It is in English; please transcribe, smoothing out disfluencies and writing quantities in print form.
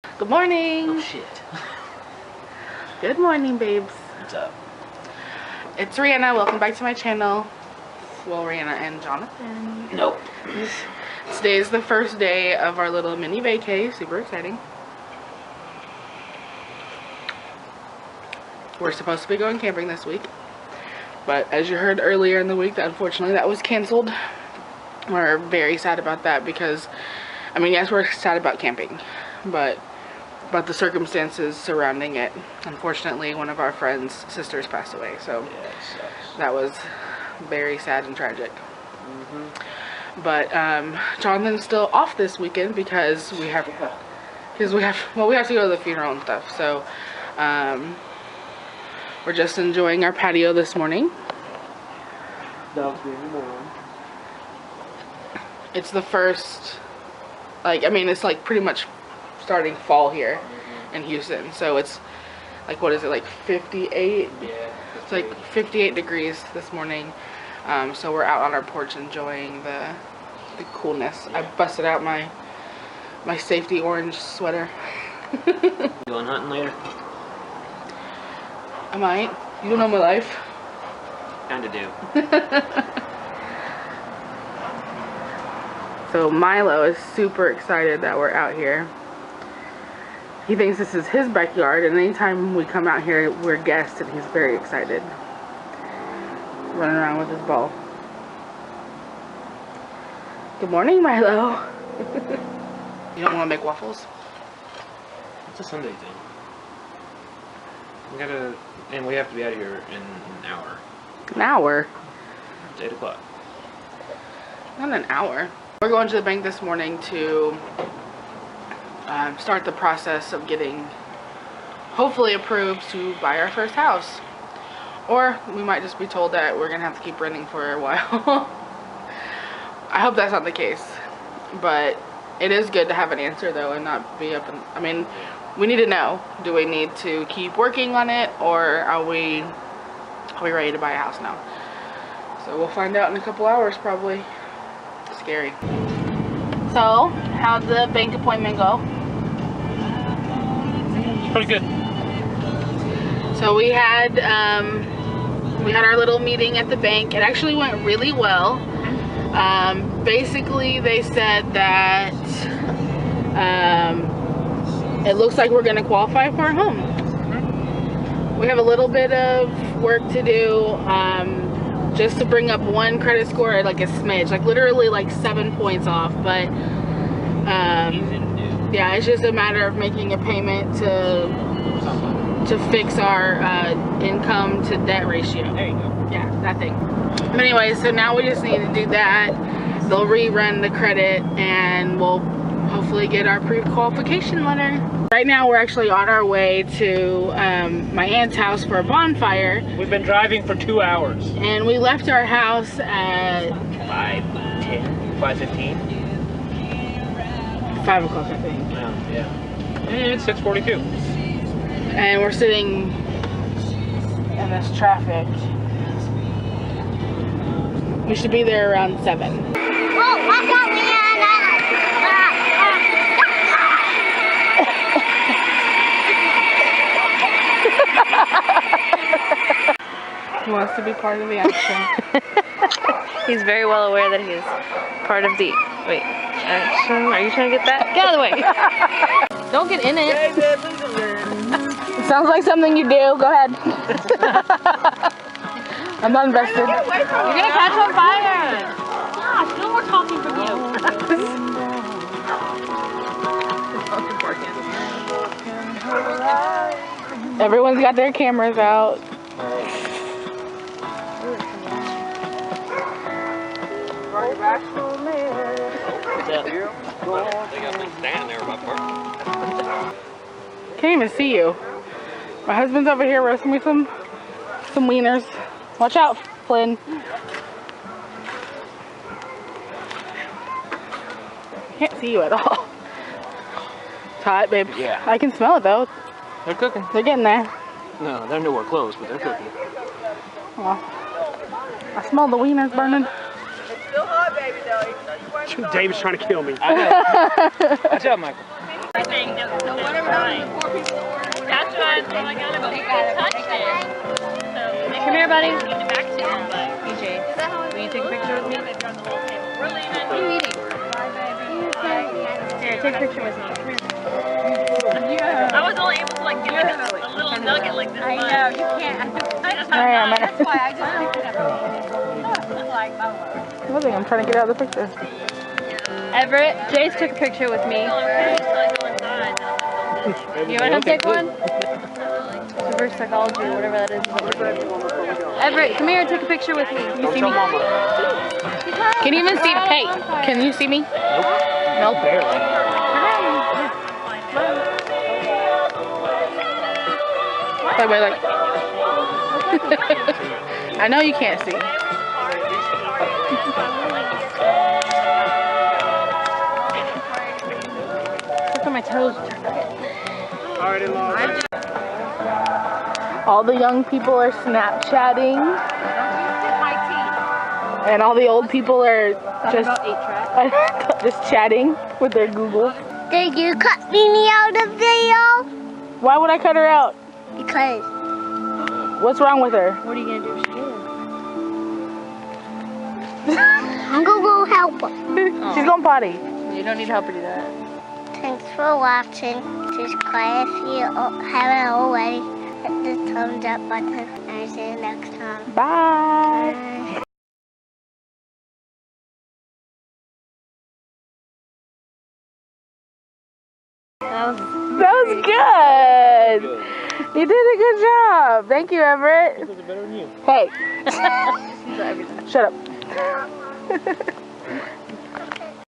Good morning. Oh shit. Good morning, babes. What's up? It's Rihanna. Welcome back to my channel. Well, Rihanna and Jonathan. Nope. Today is the first day of our little mini vacay. Super exciting. We're supposed to be going camping this week, but as you heard earlier in the week, unfortunately that was canceled. We're very sad about that because, I mean, yes, we're sad about camping, but about the circumstances surrounding it. Unfortunately, one of our friends' sisters passed away, so Yeah, it sucks. that was very sad and tragic. But Jonathan's still off this weekend because we have to go to the funeral and stuff. So we're just enjoying our patio this morning. Dogs being warm. It's the first, like, I mean, it's like pretty much starting fall here in Houston. So it's like, what is it, like 58? Yeah. It's like 58 degrees this morning. So we're out on our porch enjoying the coolness. Yeah. I busted out my safety orange sweater. Going hunting later? I might. You don't know my life. Kinda do. So Milo is super excited that we're out here. He thinks this is his backyard, and anytime we come out here, we're guests, and he's very excited. Running around with his ball. Good morning, Milo. You don't want to make waffles? It's a Sunday thing. We have to be out of here in an hour. An hour? It's 8 o'clock. Not an hour. We're going to the bank this morning to start the process of getting, hopefully, approved to buy our first house. Or we might just be told that we're going to have to keep renting for a while. I hope that's not the case. But it is good to have an answer, though, and not be up and, I mean, we need to know. Do we need to keep working on it, or are we ready to buy a house now? So we'll find out in a couple hours, probably. Scary. So, how'd the bank appointment go? It's pretty good. So we had our little meeting at the bank. It actually went really well. Basically, they said that it looks like we're going to qualify for a home. We have a little bit of work to do, just to bring up one credit score, like a smidge, like literally like 7 points off. But yeah, it's just a matter of making a payment to fix our income to debt ratio. There you go. Yeah, that thing. But anyway, so now we just need to do that. They'll rerun the credit, and we'll hopefully get our pre-qualification letter. Right now we're actually on our way to my aunt's house for a bonfire. We've been driving for 2 hours. And we left our house at 5:10, 5:15. 5 o'clock, I think. Yeah. And it's 6:42. And we're sitting in this traffic. We should be there around 7. He wants to be part of the action. He's very well aware that he's part of the... Wait, action? Are you trying to get that? Get out of the way! Don't get in it. Sounds like something you do. Go ahead. I'm not invested. You're gonna catch on fire! Gosh, no more talking from you. Everyone's got their cameras out. Can't even see you. My husband's over here roasting me some wieners. Watch out, Flynn. Can't see you at all. It's hot, babe. Yeah. I can smell it though. They're cooking. They're getting there. No, they're nowhere close, but they're cooking. Oh, I smell the wieners burning. Dave's trying to kill me. I know. Watch out, Michael. everything. So whatever happened to the 4 people that ordered. That's right. So I got about 15 touched it. So Come here, buddy. get it back to him, but EJ, will you take a picture with me? they've got the little table. We're leaving. What are you eating? Here, take a picture with me. Come here. I was only able to like do like a little nugget like this. I know, you can't. That's why I just picked it up. Like, oh. Nothing, I'm trying to get out of the picture. Everett, Jace took a picture with me. You want to take one? Reverse psychology or whatever that is. Everett, come here and take a picture with me. Can you see me? Can you even see? Hey, can you see me? Nope. Wait. I know you can't see. Look at my toes. All the young people are Snapchatting. And all the old people are just chatting with their Google. Did you cut Mimi out of the video? Why would I cut her out? Because. What's wrong with her? What are you going to do if she is? I'm gonna go help her. She's going potty. You don't need help to do that. Thanks for watching. Subscribe if you haven't already. Hit the thumbs up button. And see you next time. Bye. Bye. That was good. You did a good job. Thank you, Everett. This was better than you. Hey. Shut up.